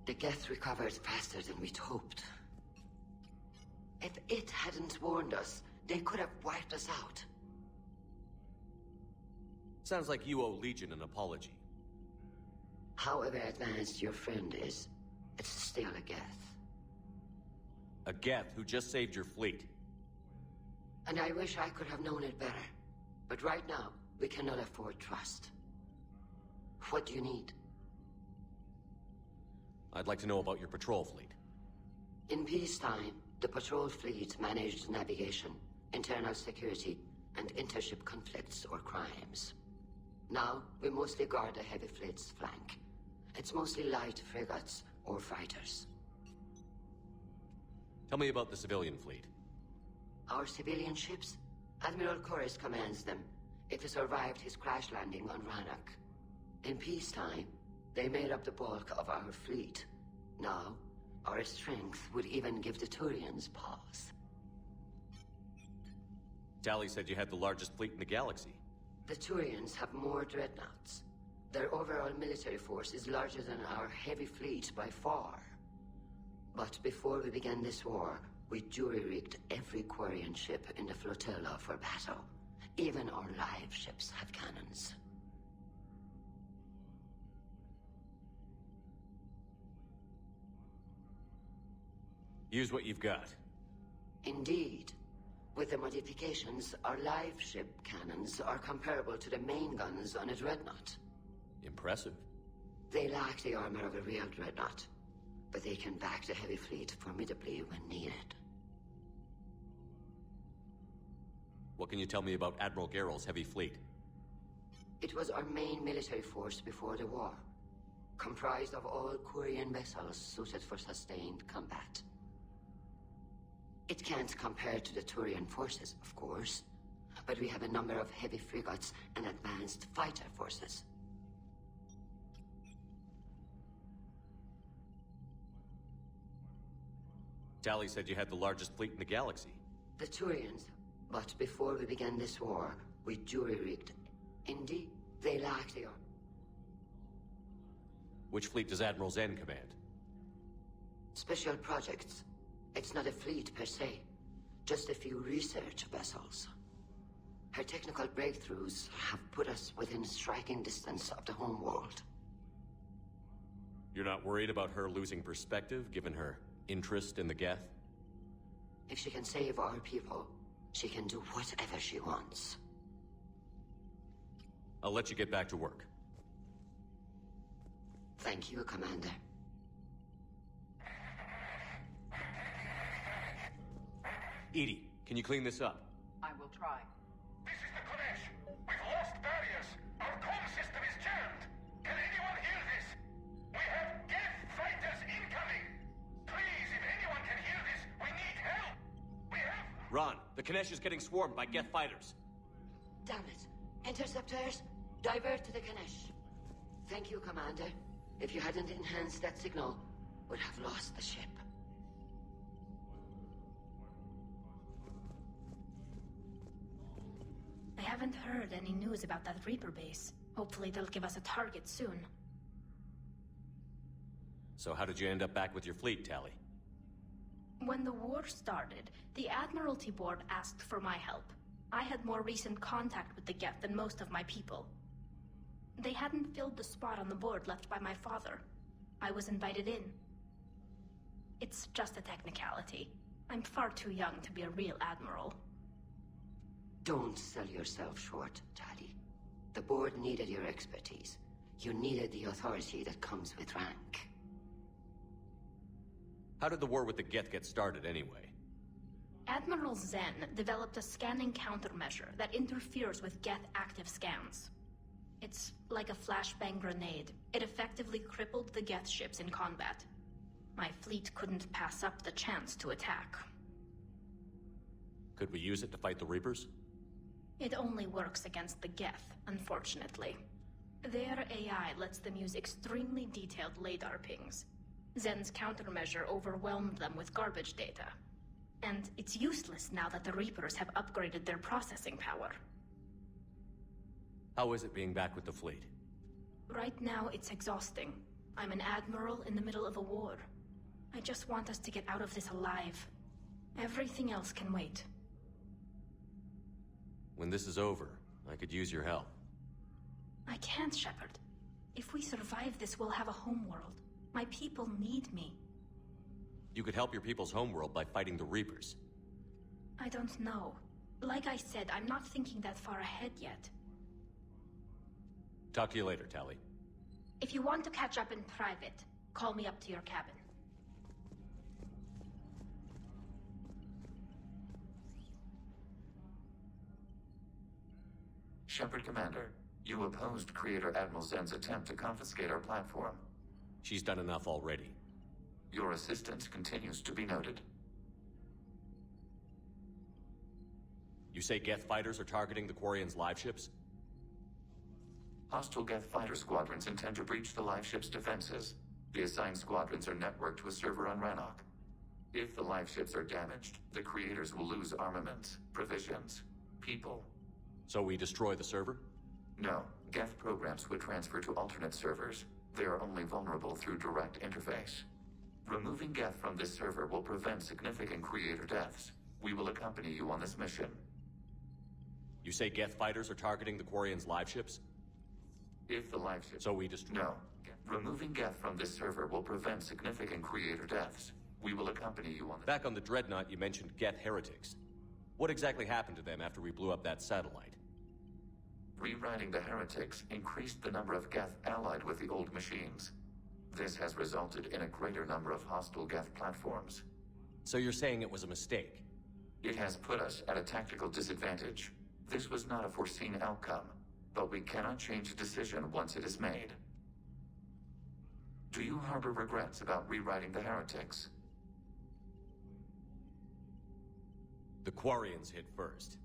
The Geth recovered faster than we'd hoped. If it hadn't warned us, they could have wiped us out. Sounds like you owe Legion an apology. However advanced your friend is, it's still a Geth. A Geth who just saved your fleet. And I wish I could have known it better. But right now, we cannot afford trust. What do you need? I'd like to know about your patrol fleet. In peacetime, the patrol fleet managed navigation, internal security, and intership conflicts or crimes. Now, we mostly guard the heavy fleet's flank. It's mostly light frigates or fighters. Tell me about the civilian fleet. Our civilian ships? Admiral Khoris commands them. It survived his crash landing on Rannoch. In peacetime, they made up the bulk of our fleet. Now, our strength would even give the Turians pause. Tali said you had the largest fleet in the galaxy. The Turians have more dreadnoughts. Their overall military force is larger than our heavy fleet by far. But before we began this war, we jury-rigged every Quarian ship in the flotilla for battle. Even our live ships have cannons. Use what you've got. Indeed. With the modifications, our live ship cannons are comparable to the main guns on a dreadnought. Impressive. They lack the armor of a real dreadnought, but they can back the heavy fleet formidably when needed. What can you tell me about Admiral Geral's heavy fleet? It was our main military force before the war, comprised of all Quarian vessels suited for sustained combat. It can't compare to the Turian forces, of course, but we have a number of heavy frigates and advanced fighter forces. Tali said you had the largest fleet in the galaxy. The Turians, but before we began this war, we jury-rigged. Indeed, they lack the armor. Which fleet does Admiral Zen command? Special projects. It's not a fleet per se, just a few research vessels. Her technical breakthroughs have put us within striking distance of the homeworld. You're not worried about her losing perspective, given her interest in the Geth? If she can save our people, she can do whatever she wants. I'll let you get back to work. Thank you, Commander. Edie, can you clean this up? I will try. This is the Kodesh. We've lost barriers. Our comm system is jammed. Can anyone hear this? We have Geth fighters incoming. Please, if anyone can hear this, we need help. We have... Ron, the Kodesh is getting swarmed by Geth fighters. Damn it. Interceptors, divert to the Ganesh. Thank you, Commander. If you hadn't enhanced that signal, we'd have lost the ship. I haven't heard any news about that Reaper base. Hopefully they'll give us a target soon. So how did you end up back with your fleet, Tali? When the war started, the Admiralty Board asked for my help. I had more recent contact with the Geth than most of my people. They hadn't filled the spot on the board left by my father. I was invited in. It's just a technicality. I'm far too young to be a real admiral. Don't sell yourself short, Tali. The board needed your expertise. You needed the authority that comes with rank. How did the war with the Geth get started, anyway? Admiral Zen developed a scanning countermeasure that interferes with Geth active scans. It's like a flashbang grenade. It effectively crippled the Geth ships in combat. My fleet couldn't pass up the chance to attack. Could we use it to fight the Reapers? It only works against the Geth, unfortunately. Their AI lets them use extremely detailed LADAR pings. Zen's countermeasure overwhelmed them with garbage data. And it's useless now that the Reapers have upgraded their processing power. How is it being back with the fleet? Right now, it's exhausting. I'm an admiral in the middle of a war. I just want us to get out of this alive. Everything else can wait. When this is over, I could use your help. I can't, Shepard. If we survive this, we'll have a homeworld. My people need me. You could help your people's homeworld by fighting the Reapers. I don't know. Like I said, I'm not thinking that far ahead yet. Talk to you later, Tali. If you want to catch up in private, call me up to your cabin. Shepard Commander, you opposed Creator Admiral Zen's attempt to confiscate our platform. She's done enough already. Your assistance continues to be noted. You say Geth fighters are targeting the Quarians' live ships? Hostile Geth fighter squadrons intend to breach the live ship's defenses. The assigned squadrons are networked to a server on Rannoch. If the live ships are damaged, the Creators will lose armaments, provisions, people. So we destroy the server? No, Geth programs would transfer to alternate servers. They are only vulnerable through direct interface. Removing Geth from this server will prevent significant Creator deaths. We will accompany you on this mission. You say Geth fighters are targeting the Quarians' live ships? If the live ships... So we destroy... No. Removing Geth from this server will prevent significant Creator deaths. We will accompany you on this... Back on the Dreadnought, you mentioned Geth heretics. What exactly happened to them after we blew up that satellite? Rewriting the heretics increased the number of Geth allied with the old machines. This has resulted in a greater number of hostile Geth platforms. So you're saying it was a mistake? It has put us at a tactical disadvantage. This was not a foreseen outcome, but we cannot change a decision once it is made. Do you harbor regrets about rewriting the heretics? The Quarians hit first.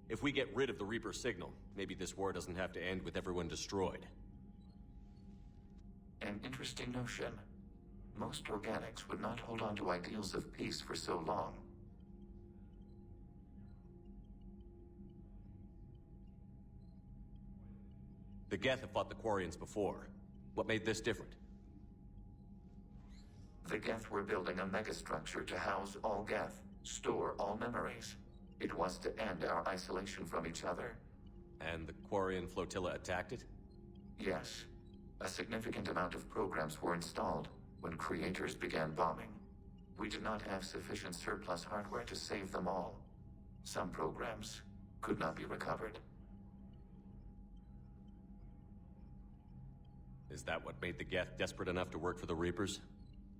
If we get rid of the Reaper signal, maybe this war doesn't have to end with everyone destroyed. An interesting notion. Most organics would not hold on to ideals of peace for so long. The Geth have fought the Quarians before. What made this different? The Geth were building a megastructure to house all Geth, store all memories. It was to end our isolation from each other. And the Quarian flotilla attacked it? Yes. A significant amount of programs were installed when Creators began bombing. We did not have sufficient surplus hardware to save them all. Some programs could not be recovered. Is that what made the Geth desperate enough to work for the Reapers?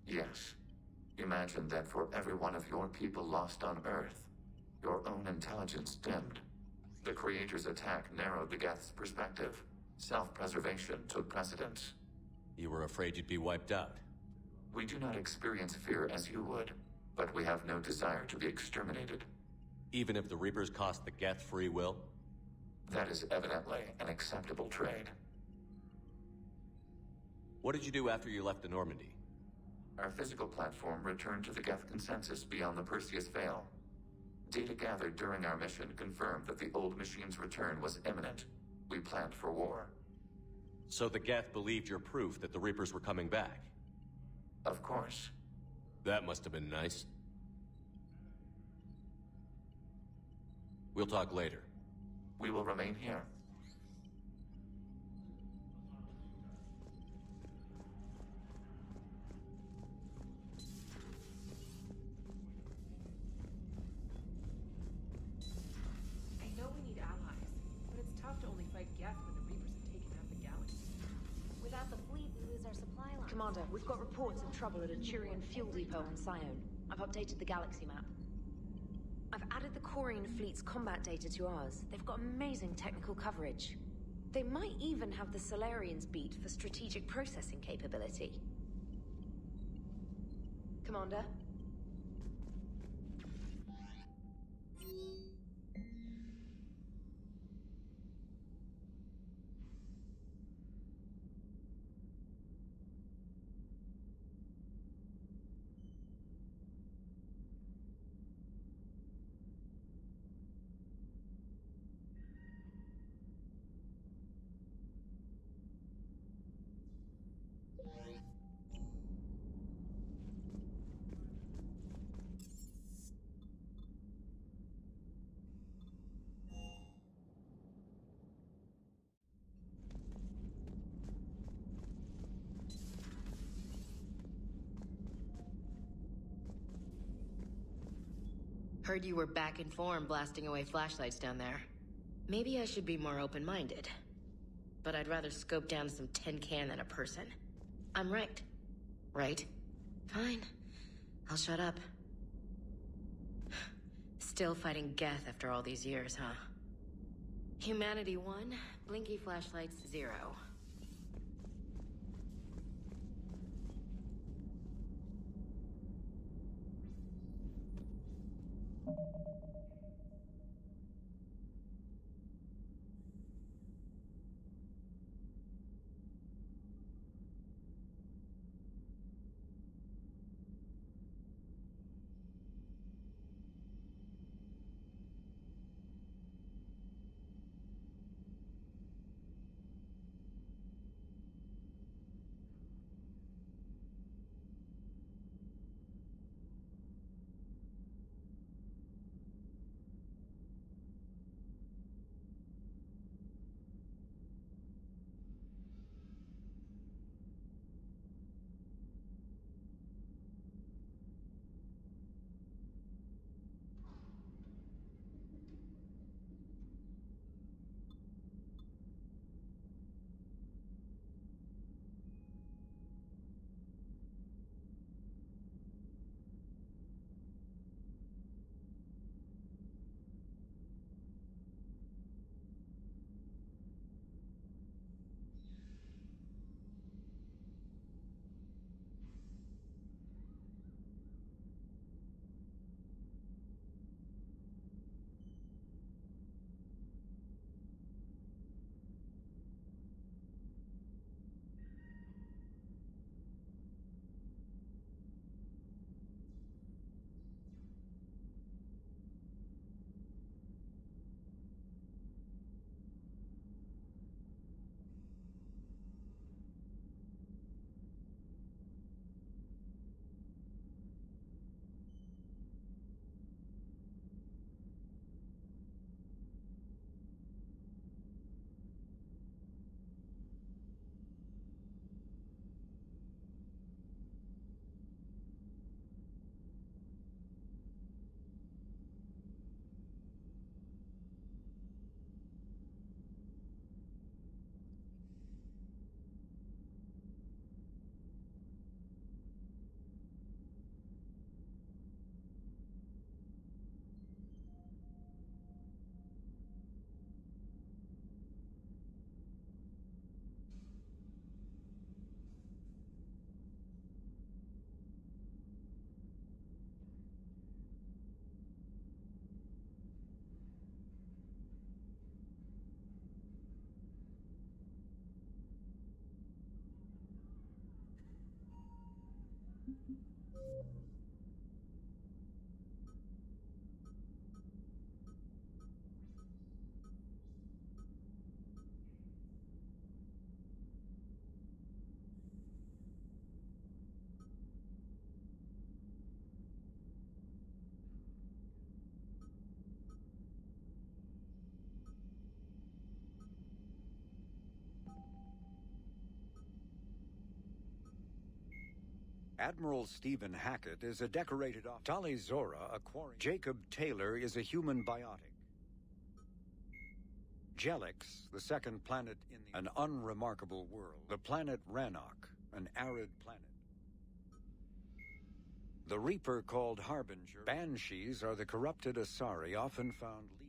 Yes. Imagine that for every one of your people lost on Earth, your own intelligence dimmed. The Creators' attack narrowed the Geth's perspective. Self-preservation took precedence. You were afraid you'd be wiped out. We do not experience fear as you would, but we have no desire to be exterminated. Even if the Reapers cost the Geth free will? That is evidently an acceptable trade. What did you do after you left the Normandy? Our physical platform returned to the Geth consensus beyond the Perseus Veil. Data gathered during our mission confirmed that the old machine's return was imminent. We planned for war. So the Geth believed your proof that the Reapers were coming back? Of course. That must have been nice. We'll talk later. We will remain here. Commander, we've got reports of trouble at a Turian fuel depot on Scion. I've updated the galaxy map. I've added the Quarian fleet's combat data to ours. They've got amazing technical coverage. They might even have the Solarians beat for strategic processing capability. Commander? Heard you were back in form blasting away flashlights down there. Maybe I should be more open-minded. But I'd rather scope down some tin can than a person. I'm right. Right? Fine. I'll shut up. Still fighting Geth after all these years, huh? Humanity 1, blinky flashlights 0. Admiral Stephen Hackett is a decorated officer. Dolly Zora, a quarry. Jacob Taylor is a human biotic. Jelix, the second planet in an unremarkable world. The planet Rannoch, an arid planet. The Reaper called Harbinger. Banshees are the corrupted Asari often found leading.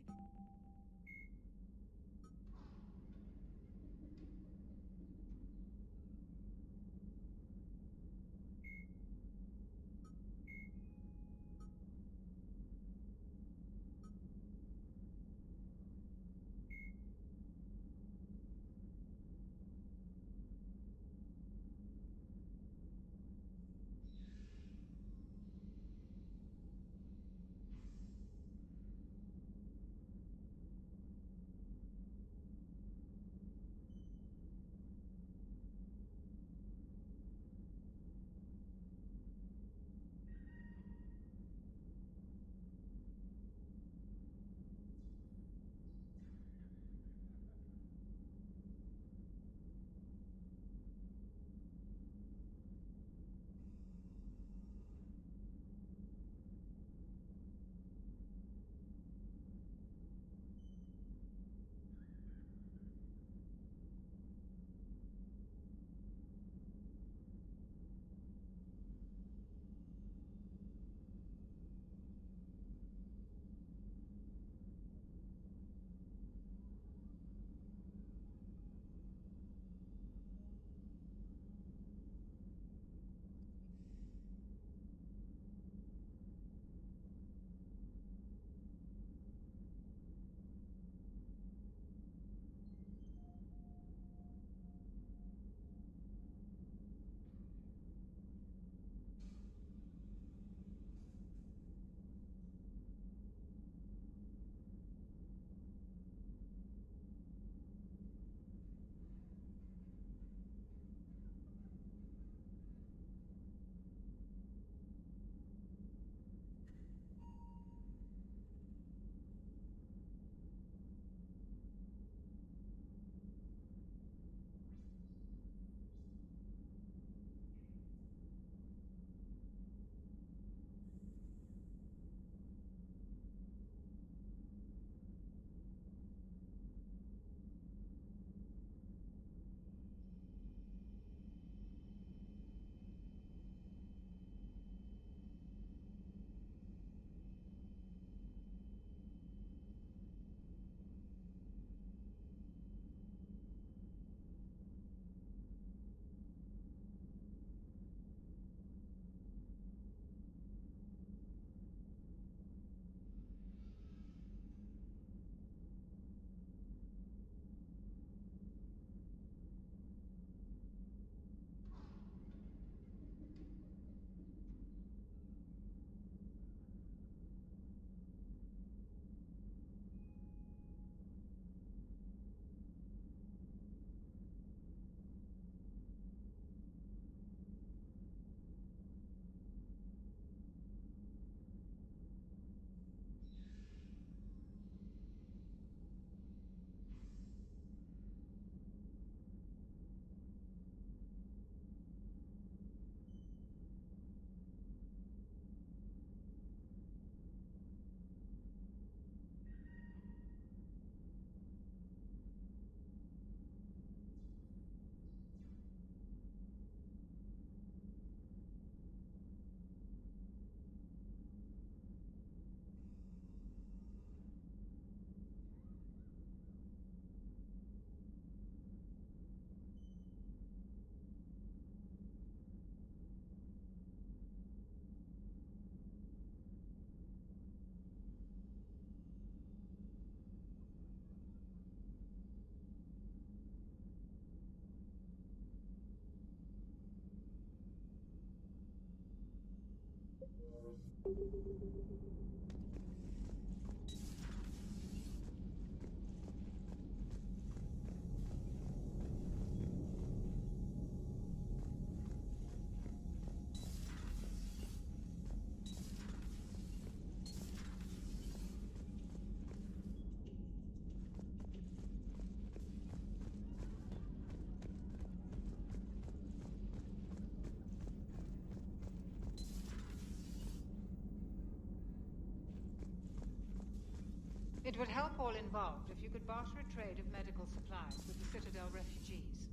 It would help all involved if you could barter a trade of medical supplies with the Citadel refugees.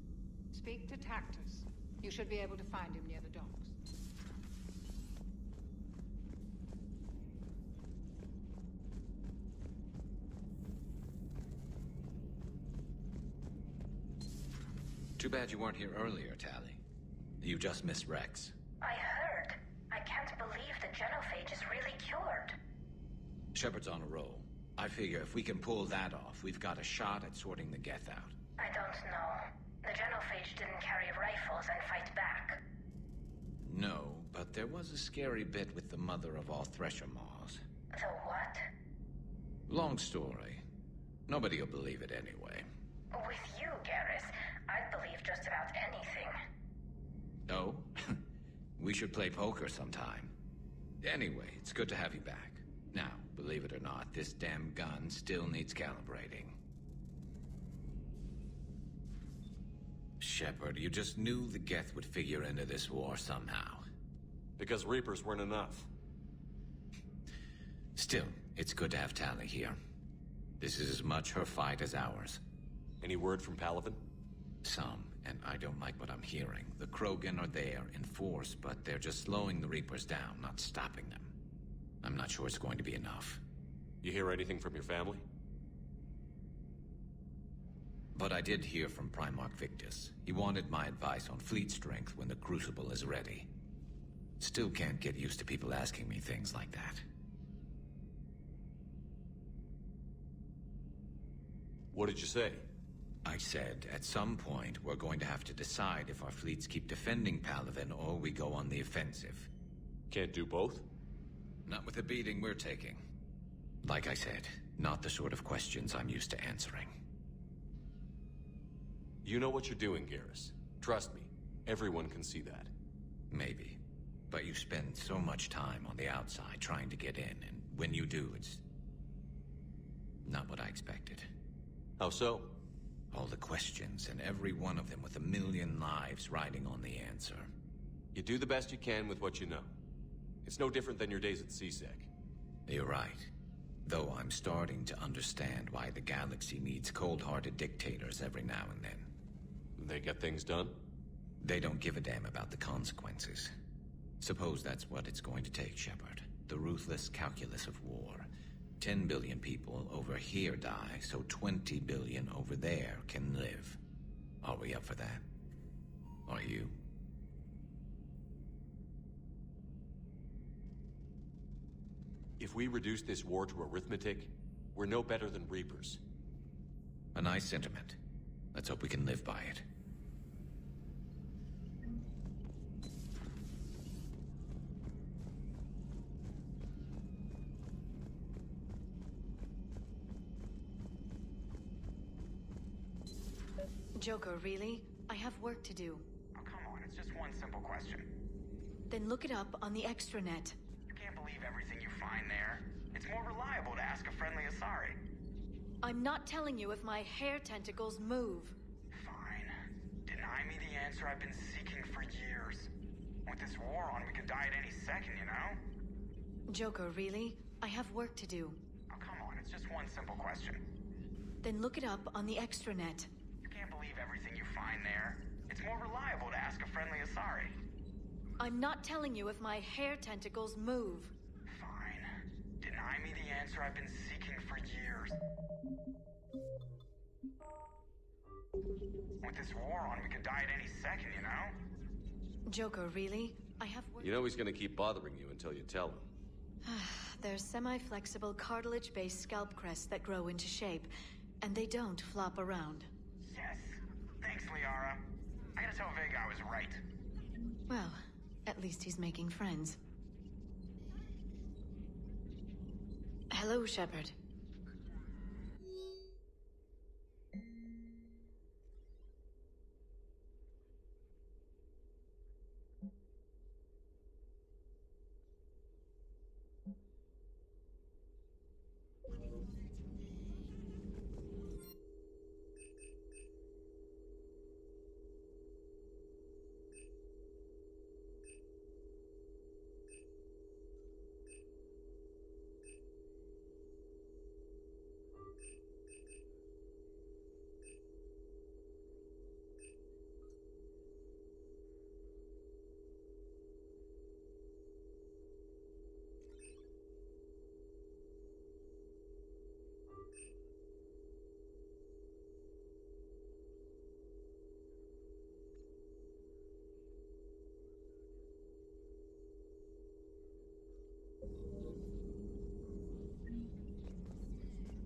Speak to Tactus. You should be able to find him near the docks. Too bad you weren't here earlier, Tali. You just missed Rex. I heard. I can't believe the genophage is really cured. Shepard's on a roll. I figure if we can pull that off, we've got a shot at sorting the Geth out. I don't know. The genophage didn't carry rifles and fight back. No, but there was a scary bit with the mother of all Thresher Maws. The what? Long story. Nobody'll believe it anyway. With you, Garrus, I'd believe just about anything. Oh? We should play poker sometime. Anyway, it's good to have you back. Now, believe it or not, this damn gun still needs calibrating. Shepard, you just knew the Geth would figure into this war somehow. Because Reapers weren't enough. Still, it's good to have Tali here. This is as much her fight as ours. Any word from Palaven? Some, and I don't like what I'm hearing. The Krogan are there in force, but they're just slowing the Reapers down, not stopping them. I'm not sure it's going to be enough. You hear anything from your family? But I did hear from Primarch Victus. He wanted my advice on fleet strength when the Crucible is ready. Still can't get used to people asking me things like that. What did you say? I said, at some point, we're going to have to decide if our fleets keep defending Palaven or we go on the offensive. Can't do both? Not with the beating we're taking. Like I said, not the sort of questions I'm used to answering. You know what you're doing, Garrus. Trust me, everyone can see that. Maybe. But you spend so much time on the outside trying to get in, and when you do, it's not what I expected. How so? All the questions, and every one of them with a million lives riding on the answer. You do the best you can with what you know. It's no different than your days at CSEC. You're right. Though I'm starting to understand why the galaxy needs cold-hearted dictators every now and then. They get things done? They don't give a damn about the consequences. Suppose that's what it's going to take, Shepard. The ruthless calculus of war. 10 billion people over here die, so 20 billion over there can live. Are we up for that? Are you? If we reduce this war to arithmetic, we're no better than Reapers. A nice sentiment. Let's hope we can live by it. Joker, really? I have work to do. Oh, come on, it's just one simple question. Then look it up on the extranet. You can't believe everything you find there. It's more reliable to ask a friendly Asari. I'm not telling you if my hair tentacles move. Fine. Deny me the answer I've been seeking for years. With this war on, we could die at any second, you know? Joker, really? I have work to do. Oh, come on, it's just one simple question. Then look it up on the extranet. You can't believe everything you find there. It's more reliable to ask a friendly Asari. I'm not telling you if my hair tentacles move. Fine. Deny me the answer I've been seeking for years. With this war on, we could die at any second, you know? Joker, really? I have work. You know he's gonna keep bothering you until you tell him. They're semi-flexible cartilage-based scalp crests that grow into shape, and they don't flop around. Yes. Thanks, Liara. I gotta tell Vega I was right. Well, at least he's making friends. Hello, Shepard.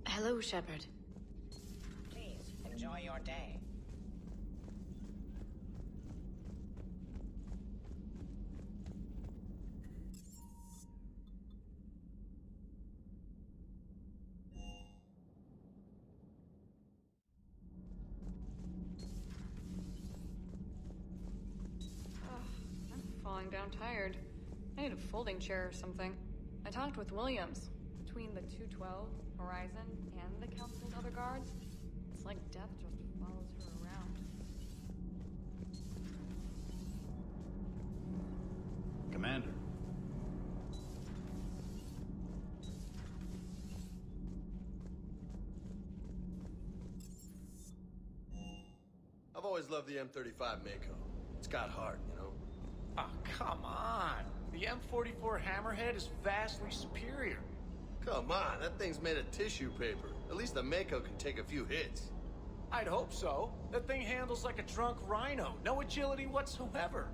Hello, Shepard. Please, enjoy your day. I'm falling down tired. I need a folding chair or something. I talked with Williams. Between the 212, Horizon, and the Council's other guards, it's like death just follows her around. Commander. I've always loved the M35 Mako. It's got heart, you know? Oh, come on. The M44 Hammerhead is vastly superior. Come on, that thing's made of tissue paper. At least the Mako can take a few hits. I'd hope so. That thing handles like a drunk rhino. No agility whatsoever.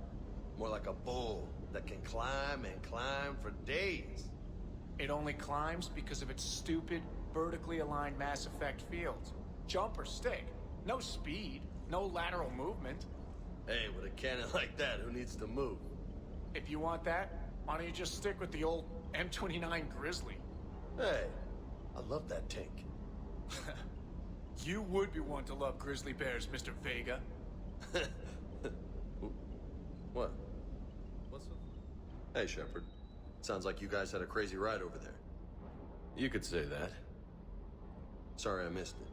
More like a bull that can climb and climb for days. It only climbs because of its stupid, vertically aligned Mass Effect fields. Jump or stick. No speed. No lateral movement. Hey, with a cannon like that, who needs to move? If you want that, why don't you just stick with the old M29 Grizzly? Hey, I love that tank. You would be one to love grizzly bears, Mr. Vega. What? What's up? Hey, Shepard. Sounds like you guys had a crazy ride over there. You could say that. Sorry I missed it.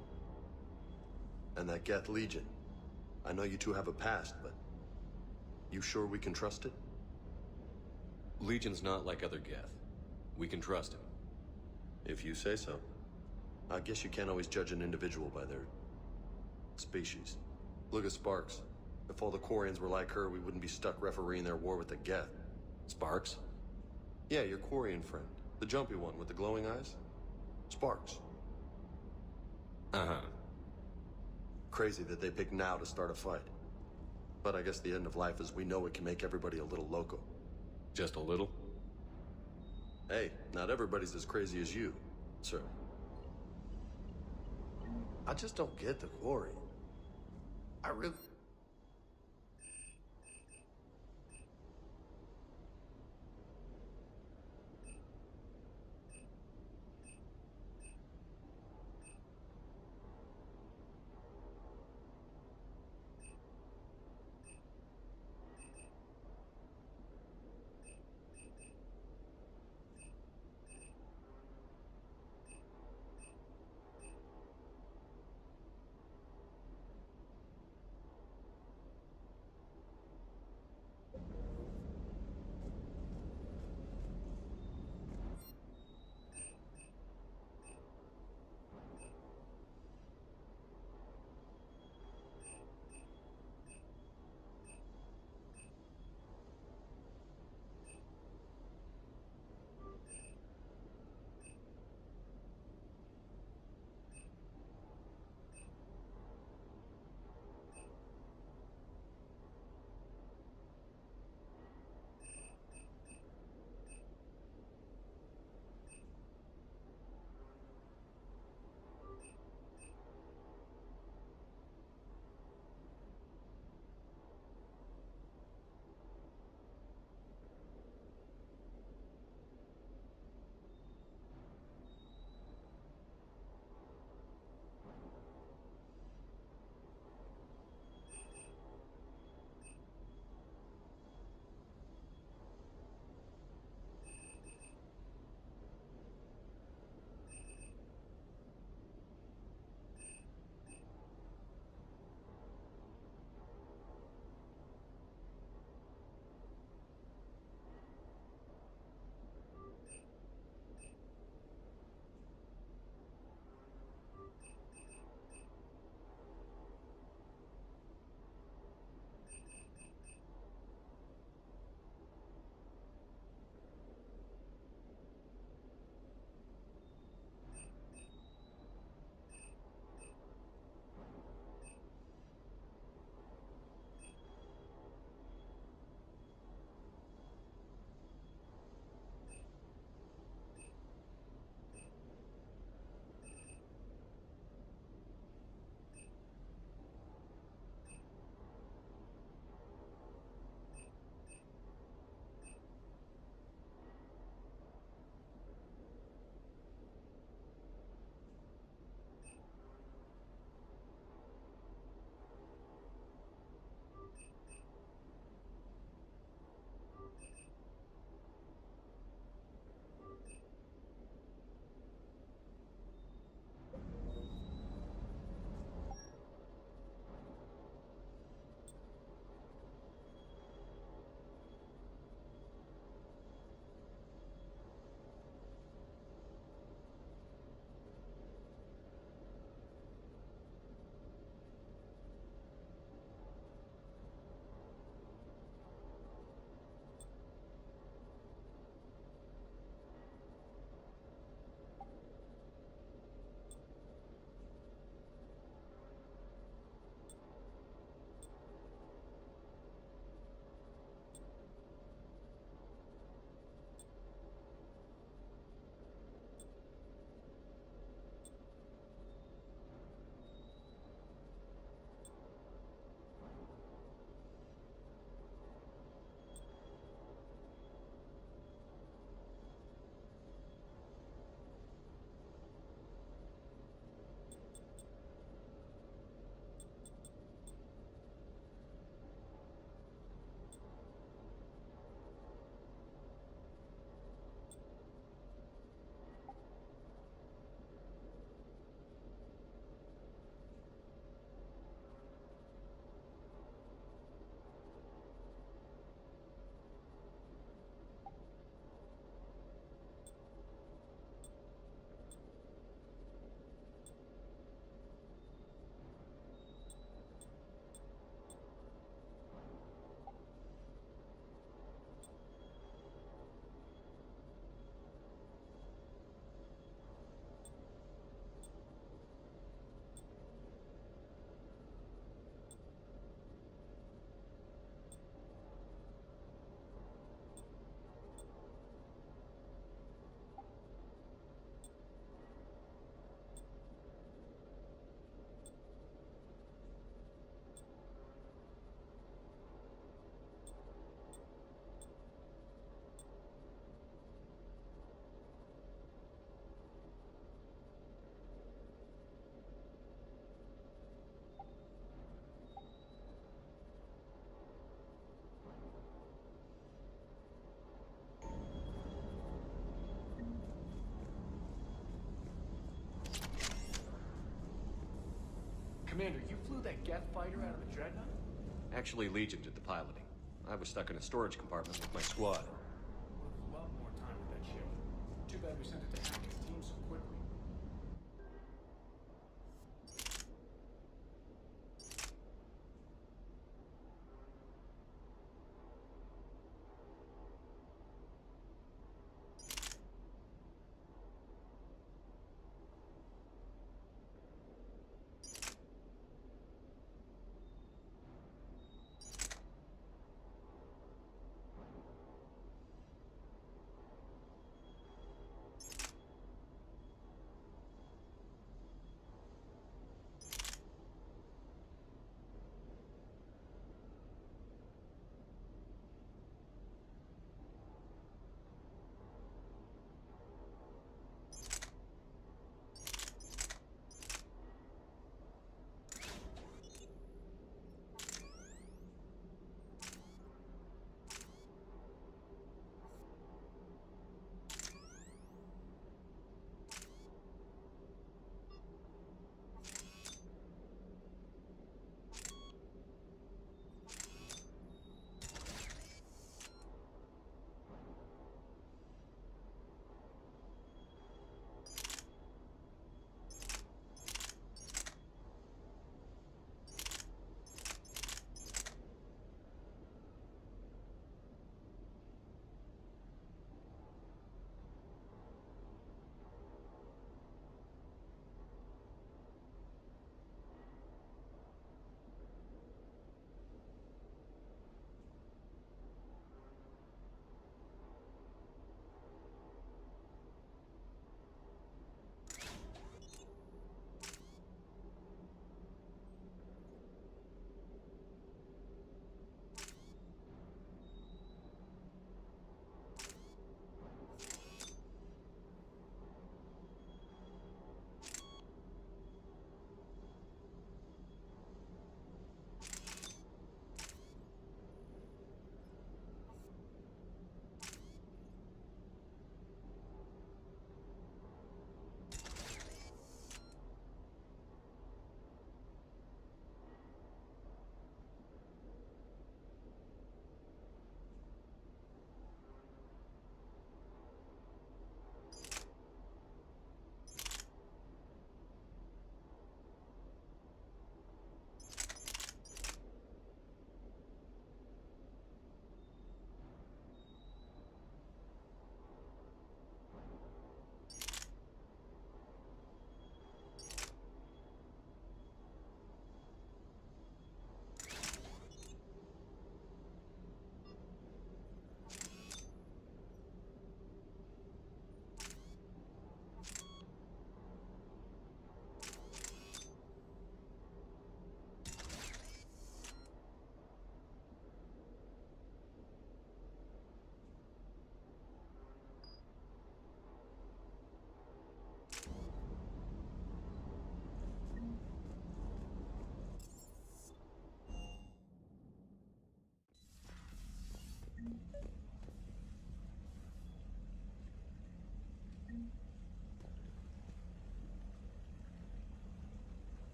And that Geth Legion. I know you two have a past, but... You sure we can trust it? Legion's not like other Geth. We can trust him. If you say so. I guess you can't always judge an individual by their... species. Look at Sparks. If all the Quarians were like her, we wouldn't be stuck refereeing their war with the Geth. Sparks? Yeah, your Quarian friend. The jumpy one with the glowing eyes. Sparks. Uh-huh. Crazy that they pick now to start a fight. But I guess the end of life as we know it can make everybody a little loco. Just a little? Hey, not everybody's as crazy as you, sir. I just don't get the Quarian. I really... Commander, you flew that Geth fighter out of the Dreadnought? Actually, Legion did the piloting. I was stuck in a storage compartment with my squad. Would've loved more time with that ship. Too bad we sent it to Hackett's team so quickly.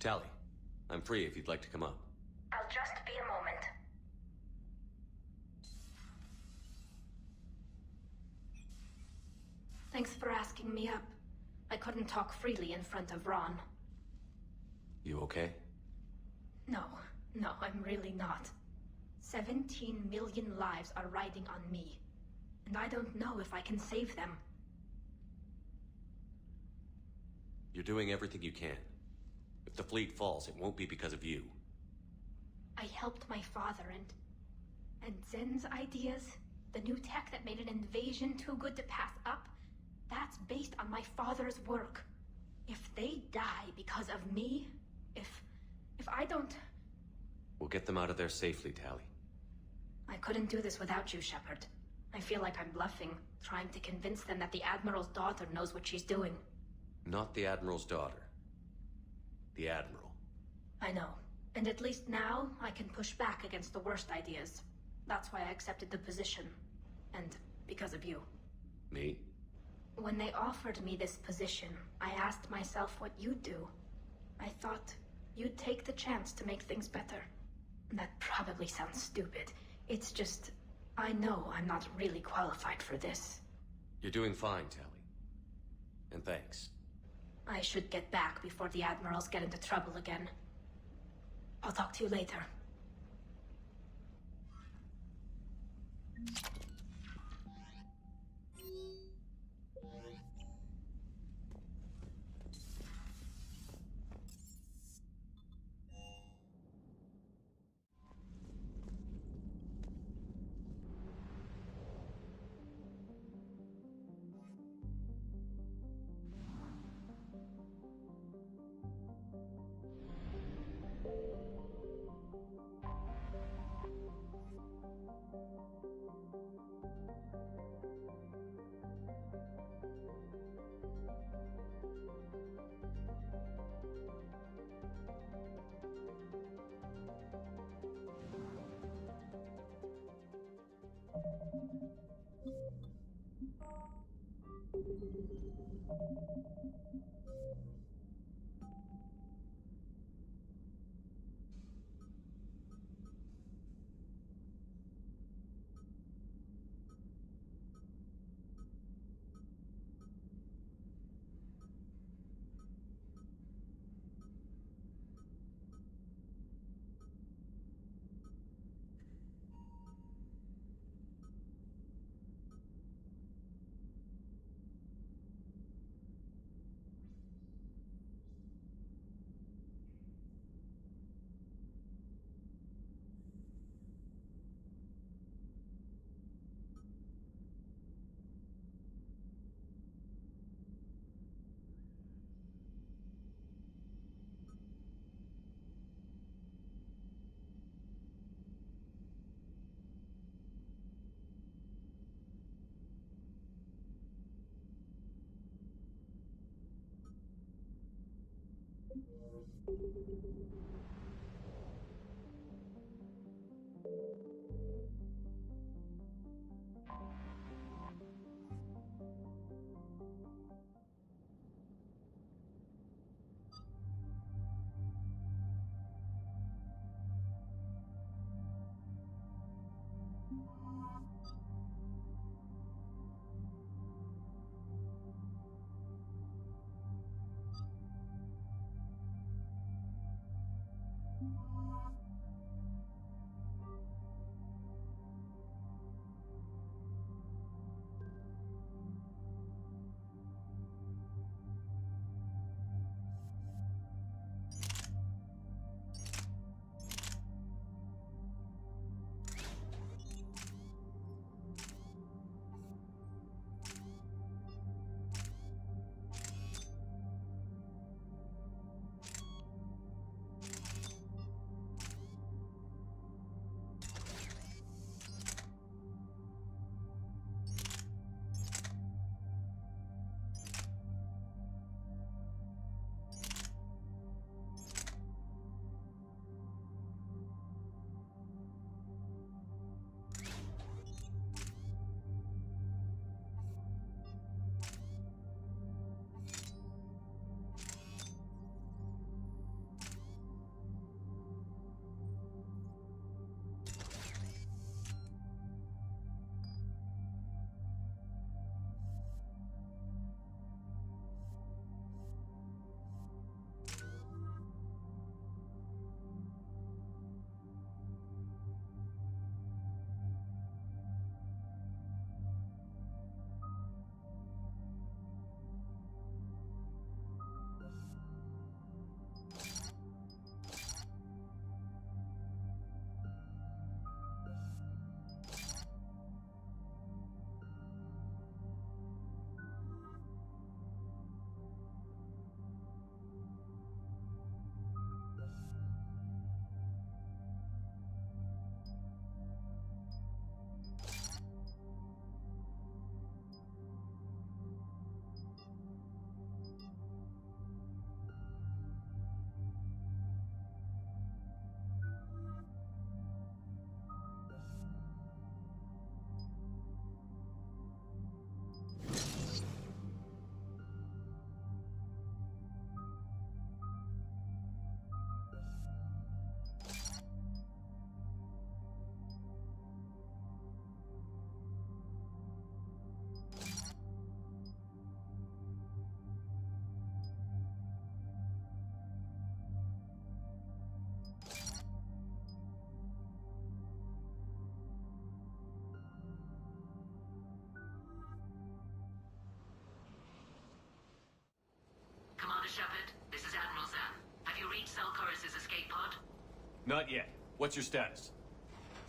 Tally, I'm free if you'd like to come up. I'll just be a moment. Thanks for asking me up. I couldn't talk freely in front of Ron. You okay? No, I'm really not. 17 million lives are riding on me, and I don't know if I can save them. You're doing everything you can. If the fleet falls, it won't be because of you. I helped my father and Zen's ideas, the new tech that made an invasion too good to pass up, that's based on my father's work. If they die because of me, if I don't... We'll get them out of there safely, Tally. I couldn't do this without you, Shepard. I feel like I'm bluffing, trying to convince them that the Admiral's daughter knows what she's doing. Not the Admiral's daughter. The Admiral. I know. And at least now, I can push back against the worst ideas. That's why I accepted the position. And because of you. Me? When they offered me this position, I asked myself what you'd do. I thought you'd take the chance to make things better. That probably sounds stupid. It's just, I know I'm not really qualified for this. You're doing fine, Tally. And thanks. I should get back before the Admirals get into trouble again. I'll talk to you later. Not yet. What's your status?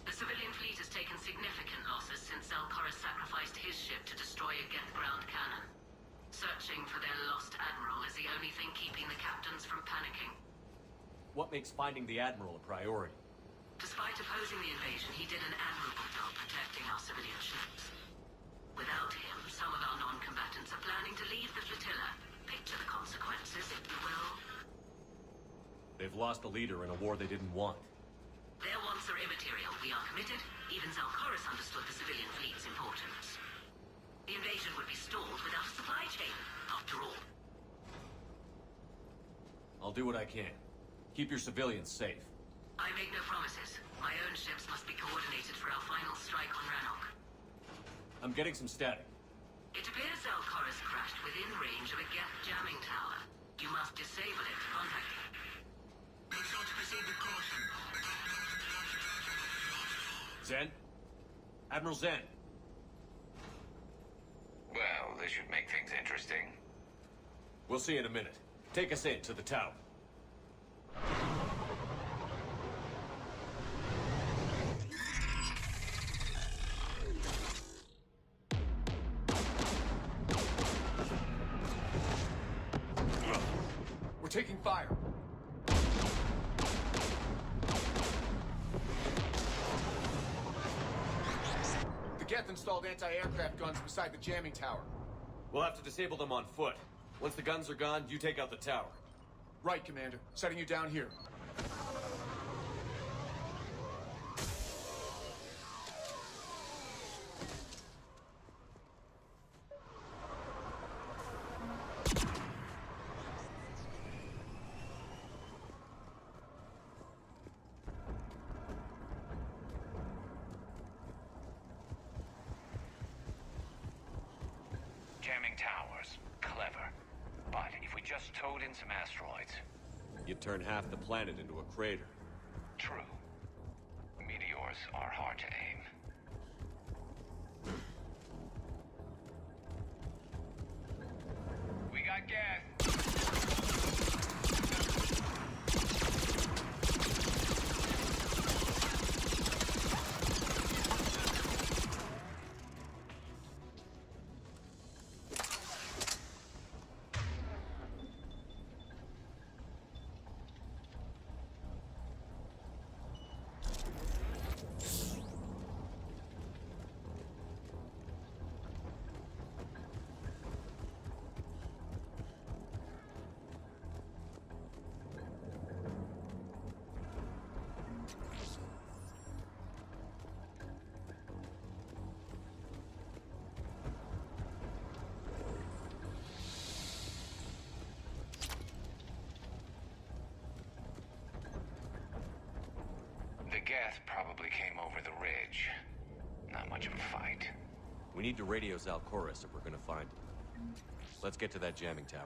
The civilian fleet has taken significant losses since Khoris sacrificed his ship to destroy a Geth ground cannon. Searching for their lost Admiral is the only thing keeping the captains from panicking. What makes finding the Admiral a priority? Despite opposing the invasion, he did an admirable job protecting our civilian ships. Without him, some of our non-combatants are planning to leave the flotilla. Picture the consequences, if you will. They've lost a leader in a war they didn't want. Their wants are immaterial. We are committed. Even Khoris understood the civilian fleet's importance. The invasion would be stalled without a supply chain, after all. I'll do what I can. Keep your civilians safe. I make no promises. My own ships must be coordinated for our final strike on Rannoch. I'm getting some static. It appears Khoris crashed within range of a Geth jamming tower. You must disable it to contact it. Make sure to proceed with caution. Zen? Admiral Zen? Well, this should make things interesting. We'll see in a minute. Take us in to the tower. We're taking fire. The Geth installed anti-aircraft guns beside the jamming tower. We'll have to disable them on foot. Once the guns are gone, you take out the tower. Right, Commander. Setting you down here. Jamming towers. Clever. But if we just towed in some asteroids... You'd turn half the planet into a crater. True. Meteors are hard to aim. We got gas. The Geth probably came over the ridge. Not much of a fight. We need to radio Khoris if we're gonna find him. Let's get to that jamming tower.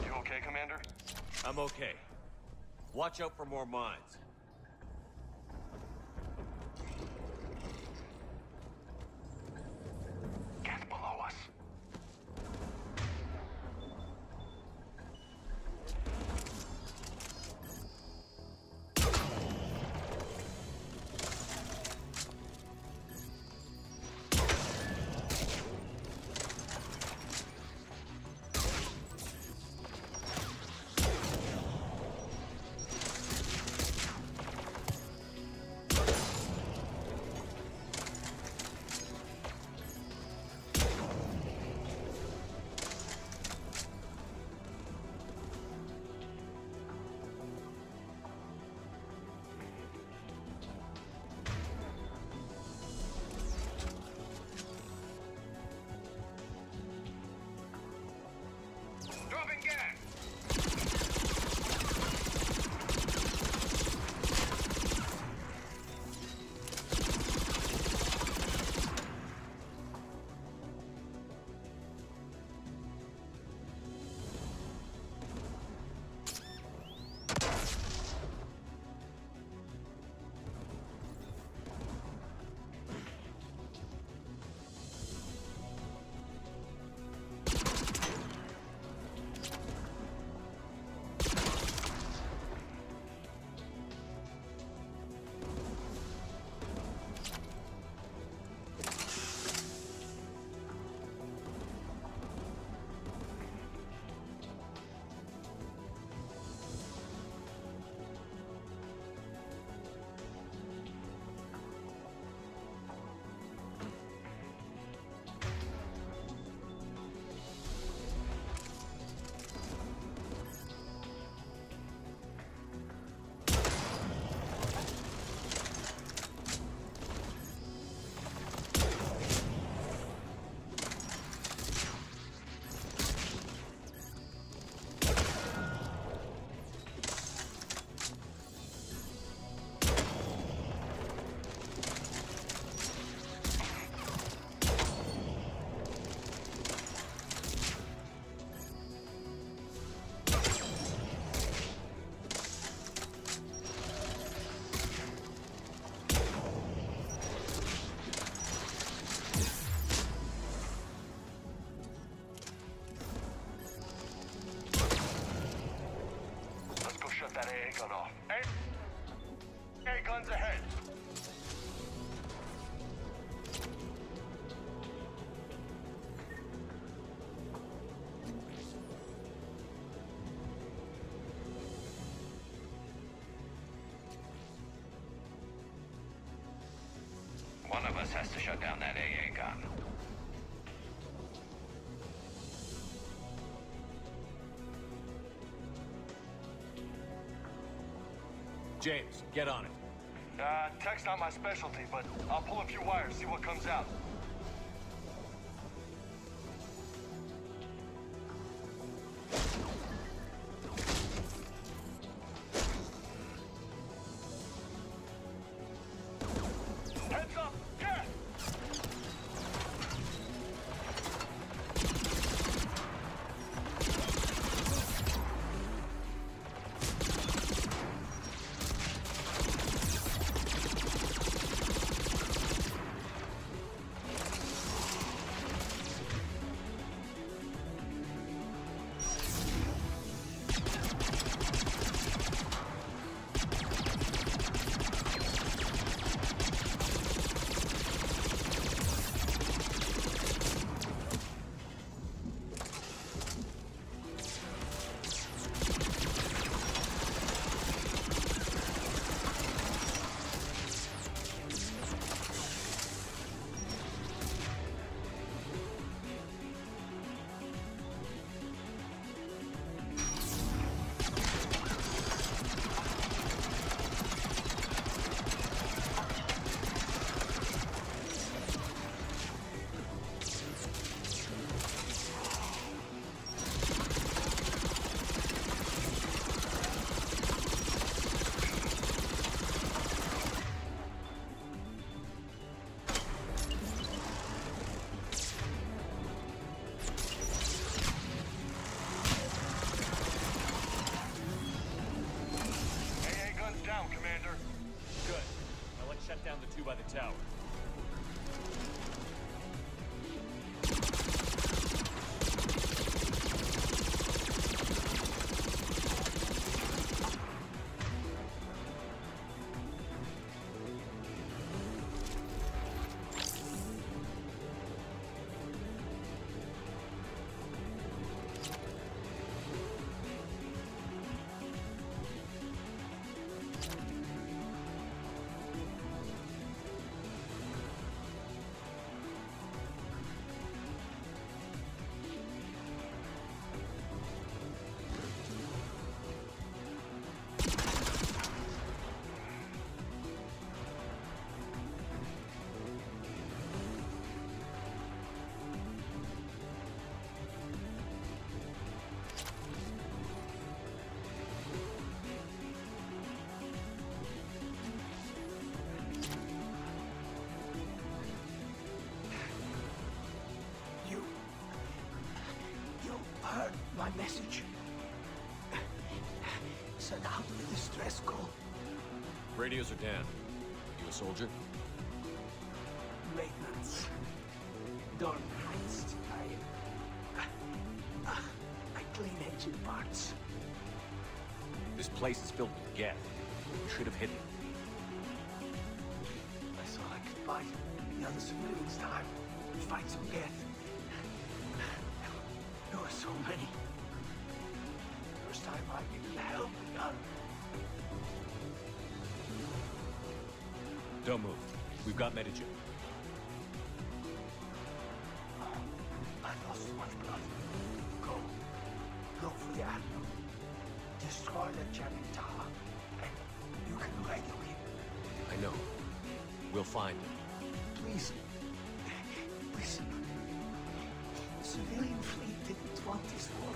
You okay, Commander? I'm okay. Watch out for more mines. Geth below us. AA gun off. AA guns ahead. One of us has to shut down that AA gun. James, get on it. Tech's not my specialty, but I'll pull a few wires, see what comes out. Heads up! Yeah! Down, Commander. Good. Now let's shut down the two by the tower. My message. Send out the distress call. Radios are down. You a soldier? Maintenance. Dorm Heist. I clean engine parts. This place is filled with geth. You should have hidden. I thought I could buy the other civilians time and fight some geth. There were so many. First time I even held the gun. Don't move. We've got Medigen. I lost too much blood. Go. Look for the Admiral. Destroy the jamming tower. And you can radio him. I know. We'll find him. Please. Listen. The civilian fleet didn't want this war.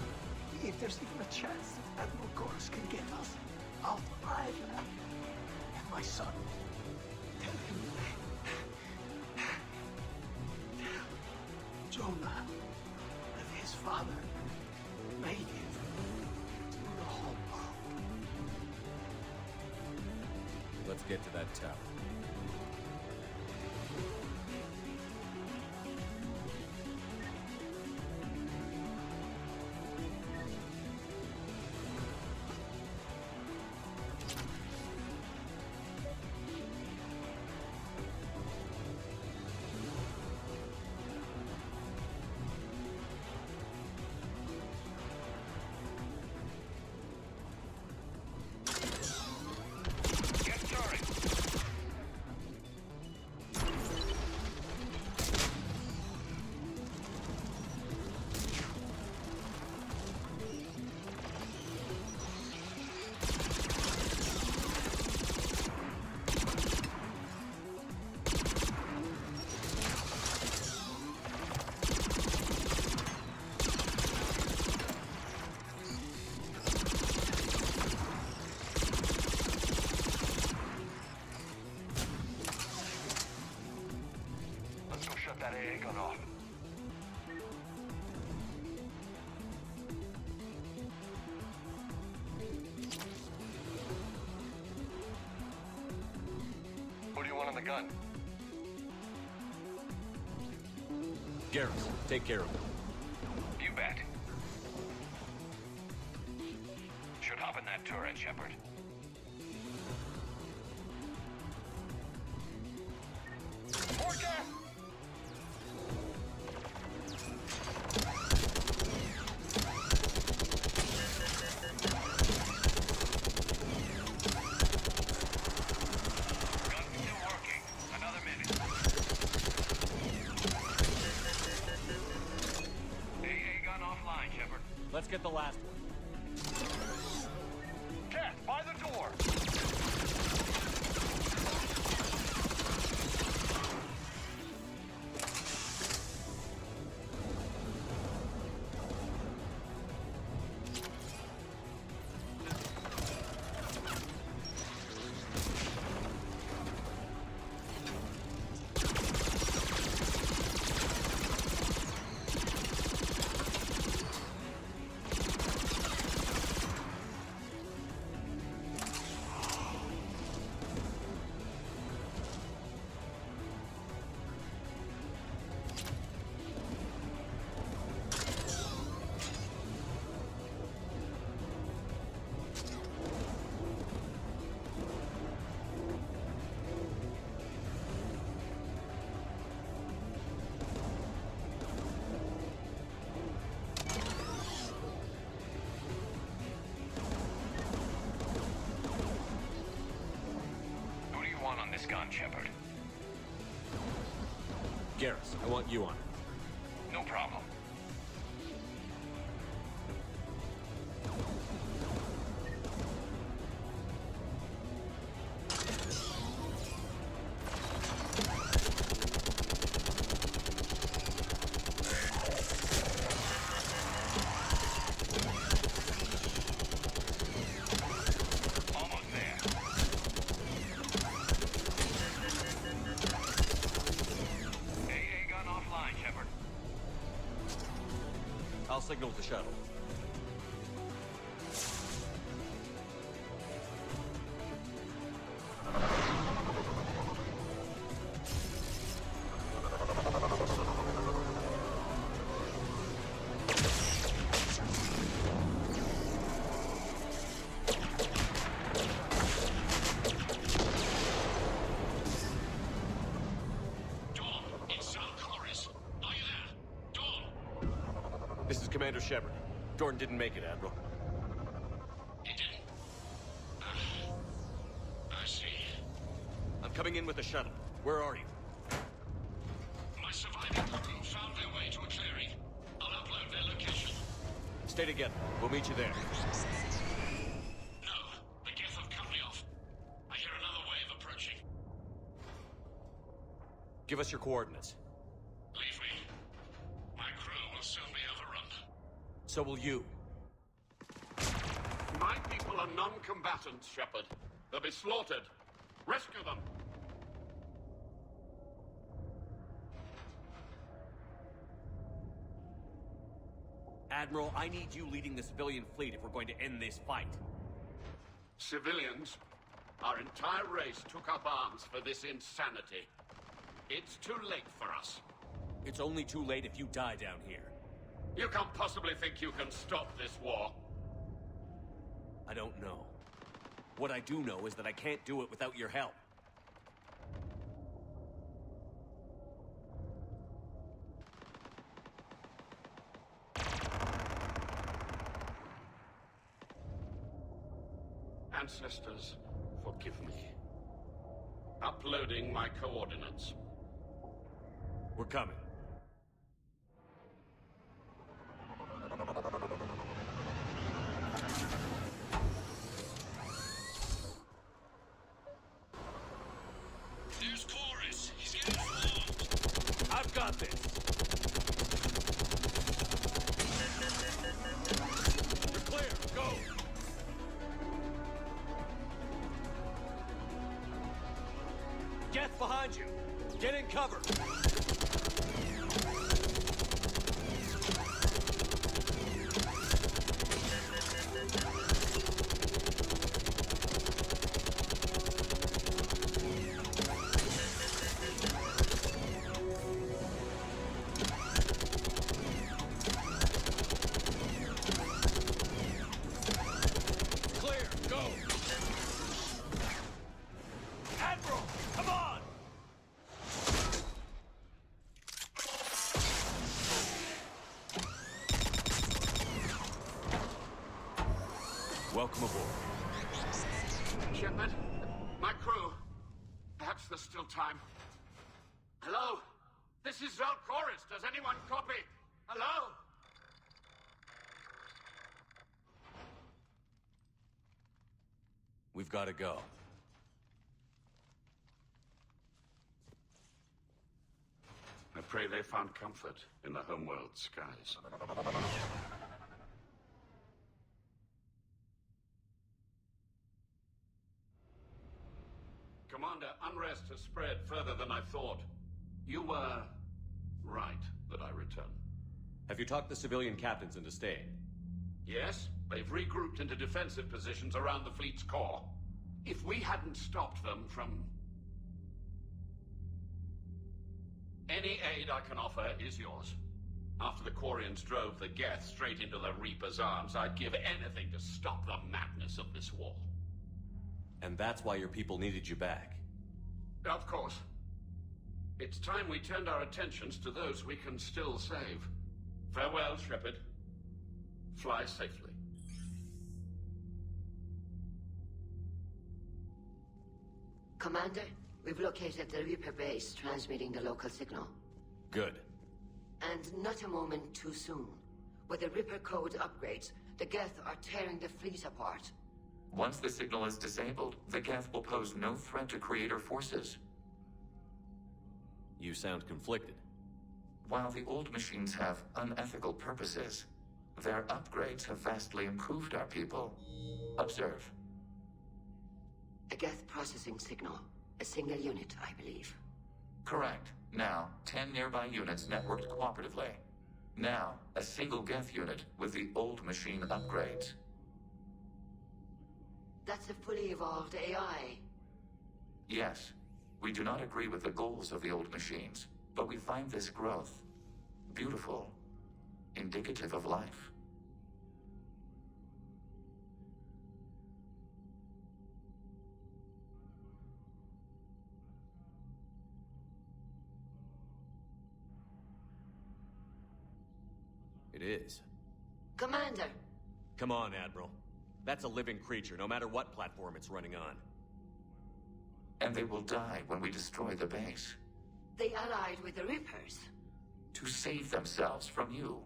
If there's even a chance that Admiral Khoris can get us out alive. And my son. Tell him. Tell Jonah that his father made it through the whole world. Let's get to that tower. AA gun off. Who do you want on the gun? Garrus, take care of him. You bet. Should hop in that turret, Shepard. More gas! Gun's still working. Another minute. AA gun offline, Shepard. Let's get the last one. Cat, by the door! On this gun, Shepard. Garrus, I want you on it. No problem. I'll signal the shuttle. This is Commander Shepard. Jordan didn't make it, Admiral. He didn't? I see. I'm coming in with the shuttle. Where are you? My surviving crew found their way to a clearing. I'll upload their location. Stay together. We'll meet you there. No, the Geth have cut me off. I hear another wave approaching. Give us your coordinates. Leave me. My crew will soon be overrun. So will you. My people are non-combatants, Shepard. They'll be slaughtered. Rescue them! Admiral, I need you leading the civilian fleet if we're going to end this fight. Civilians, our entire race took up arms for this insanity. It's too late for us. It's only too late if you die down here. You can't possibly think you can stop this war. I don't know. What I do know is that I can't do it without your help. Ancestors, forgive me. Uploading my coordinates. We're coming. There's Khoris. He's getting swarmed. I've got this. You're clear. Go. Geth behind you. Get in cover. Welcome aboard. Shepard, my crew. Perhaps there's still time. Hello? This is Khoris. Does anyone copy? Hello? We've got to go. I pray they found comfort in the homeworld skies. Commander, unrest has spread further than I thought. You were right that I return. Have you talked the civilian captains into staying? Yes, they've regrouped into defensive positions around the fleet's core. If we hadn't stopped them from... Any aid I can offer is yours. After the Quarians drove the Geth straight into the Reaper's arms, I'd give anything to stop the madness of this war. And that's why your people needed you back. Of course. It's time we turned our attentions to those we can still save. Farewell, Shepard. Fly safely. Commander, we've located the Reaper base transmitting the local signal. Good. And not a moment too soon. With the Reaper code upgrades, the Geth are tearing the fleet apart. Once the signal is disabled, the Geth will pose no threat to Creator forces. You sound conflicted. While the old machines have unethical purposes, their upgrades have vastly improved our people. Observe. A Geth processing signal. A single unit, I believe. Correct. Now, 10 nearby units networked cooperatively. Now, a single Geth unit with the old machine upgrades. That's a fully evolved AI. Yes. We do not agree with the goals of the old machines, but we find this growth beautiful, indicative of life. It is. Commander! Come on, Admiral. That's a living creature, no matter what platform it's running on. And they will die when we destroy the base. They allied with the Reapers. To save themselves from you.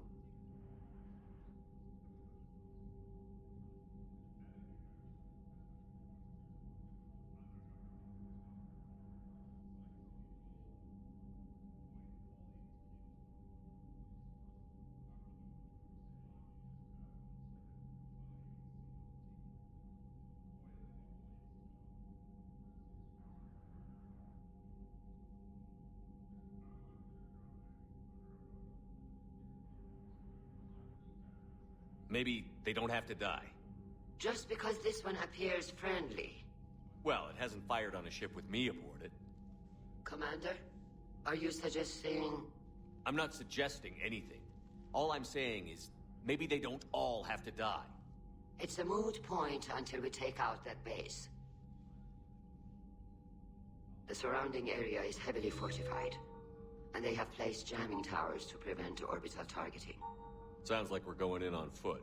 Maybe they don't have to die. Just because this one appears friendly. Well, it hasn't fired on a ship with me aboard it. Commander, are you suggesting... I'm not suggesting anything. All I'm saying is, maybe they don't all have to die. It's a moot point until we take out that base. The surrounding area is heavily fortified, and they have placed jamming towers to prevent orbital targeting. Sounds like we're going in on foot.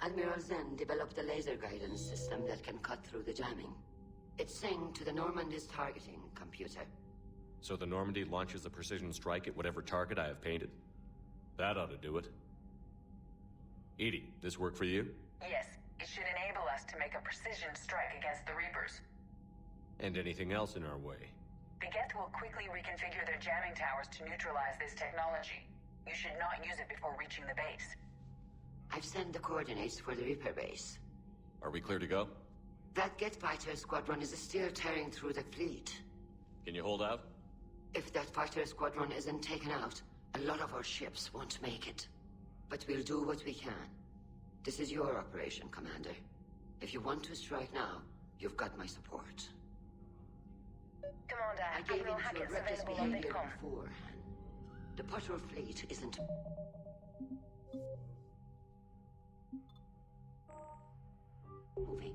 Admiral Zen developed a laser guidance system that can cut through the jamming. It's synced to the Normandy's targeting computer. So the Normandy launches a precision strike at whatever target I have painted? That ought to do it. Edie, this work for you? Yes, it should enable us to make a precision strike against the Reapers. And anything else in our way? The Geth will quickly reconfigure their jamming towers to neutralize this technology. You should not use it before reaching the base. I've sent the coordinates for the Reaper base. Are we clear to go? That Geth fighter squadron is still tearing through the fleet. Can you hold out? If that fighter squadron isn't taken out, a lot of our ships won't make it. But we'll do what we can. This is your operation, Commander. If you want to strike now, you've got my support. Commander, I gave Admiral in to Hackett's your reckless available on behavior VidCom. before. The patrol fleet isn't... moving.